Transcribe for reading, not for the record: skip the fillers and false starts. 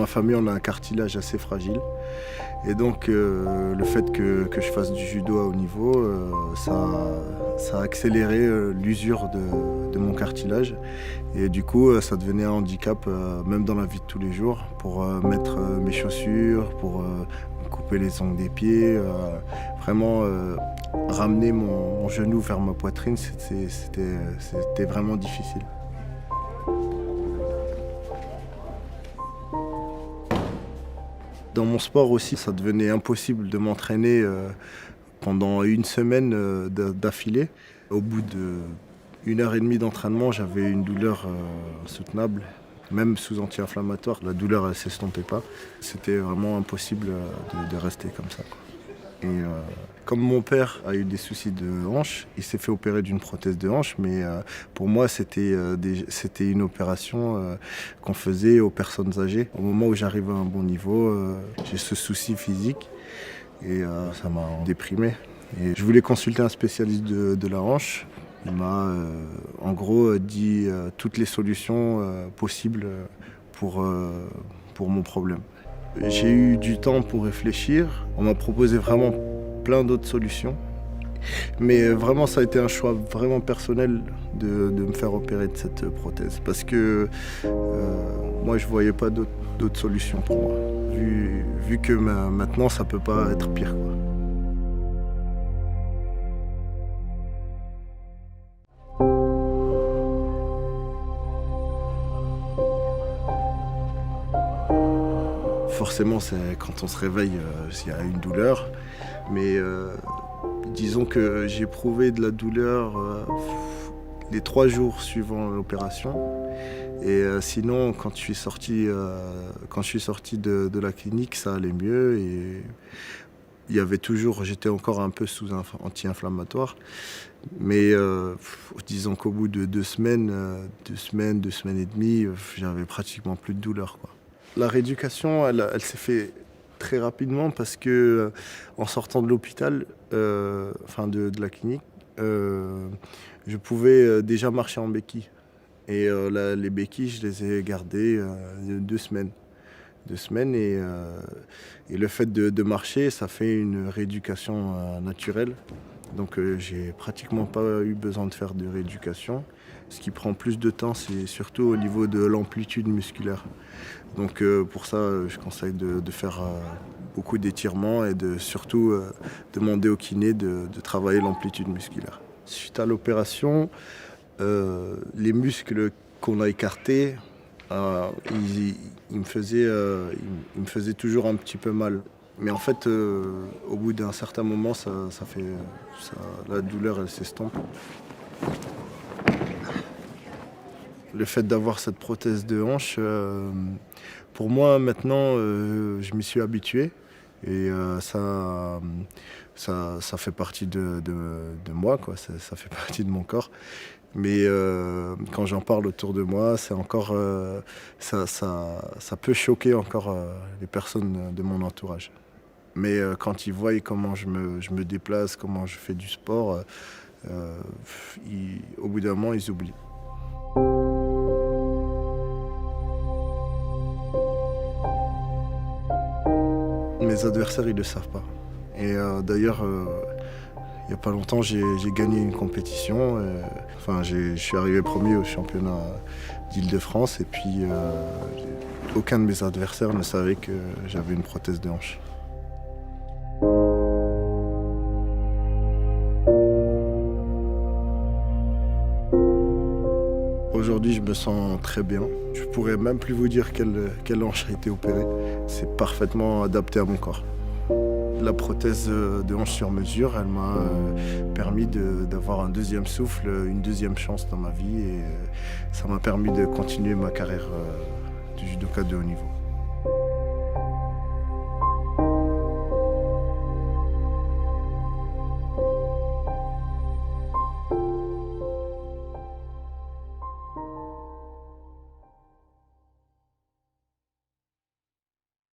famille, on a un cartilage assez fragile. Et donc, le fait que je fasse du judo à haut niveau, ça a accéléré l'usure de mon cartilage. Et du coup, ça devenait un handicap, même dans la vie de tous les jours, pour mettre mes chaussures, pour couper les ongles des pieds. Vraiment, ramener mon genou vers ma poitrine, c'était vraiment difficile. Dans mon sport aussi, ça devenait impossible de m'entraîner pendant une semaine d'affilée. Au bout d'1 heure et demie d'entraînement, j'avais une douleur insoutenable. Même sous anti-inflammatoire, la douleur ne s'estompait pas. C'était vraiment impossible de rester comme ça, quoi. Et comme mon père a eu des soucis de hanche, il s'est fait opérer d'une prothèse de hanche, mais pour moi c'était une opération qu'on faisait aux personnes âgées. Au moment où j'arrive à un bon niveau, j'ai ce souci physique et ça m'a déprimé. Et je voulais consulter un spécialiste de la hanche. Il m'a en gros dit toutes les solutions possibles pour mon problème. J'ai eu du temps pour réfléchir. On m'a proposé vraiment plein d'autres solutions. Mais vraiment, ça a été un choix vraiment personnel de me faire opérer de cette prothèse. Parce que moi, je ne voyais pas d'autres solutions pour moi. Vu que maintenant, ça ne peut pas être pire, quoi. Forcément, quand on se réveille, il y a une douleur. Mais disons que j'ai éprouvé de la douleur les 3 jours suivant l'opération. Et sinon, quand je suis sorti de la clinique, ça allait mieux. Et j'étais encore un peu sous anti-inflammatoire. Mais disons qu'au bout de 2 semaines, 2 semaines et demie, j'avais pratiquement plus de douleur, quoi. La rééducation, elle s'est faite très rapidement parce que en sortant de l'hôpital, de la clinique, je pouvais déjà marcher en béquille. Et les béquilles, je les ai gardées 2 semaines. 2 semaines et le fait de marcher, ça fait une rééducation naturelle. Donc j'ai pratiquement pas eu besoin de faire de rééducation. Ce qui prend plus de temps, c'est surtout au niveau de l'amplitude musculaire. Donc pour ça, je conseille de faire beaucoup d'étirements et surtout demander au kiné de travailler l'amplitude musculaire. Suite à l'opération, les muscles qu'on a écartés, ils me faisaient toujours un petit peu mal. Mais en fait, au bout d'un certain moment, la douleur, elle s'estompe. Le fait d'avoir cette prothèse de hanche, pour moi maintenant, je m'y suis habitué et ça fait partie de moi, quoi. Ça fait partie de mon corps. Mais quand j'en parle autour de moi, c'est encore, ça peut choquer encore les personnes de mon entourage. Mais quand ils voient comment je me déplace, comment je fais du sport, au bout d'un moment, ils oublient. Mes adversaires, ils ne le savent pas. Et d'ailleurs, il n'y a pas longtemps, j'ai gagné une compétition. Je suis arrivé premier au championnat d'Île-de-France et puis aucun de mes adversaires ne savait que j'avais une prothèse de hanche. Aujourd'hui, je me sens très bien. Je pourrais même plus vous dire quelle hanche a été opérée. C'est parfaitement adapté à mon corps. La prothèse de hanche sur mesure, elle m'a permis d'avoir un deuxième souffle, une deuxième chance dans ma vie et ça m'a permis de continuer ma carrière de judoka de haut niveau.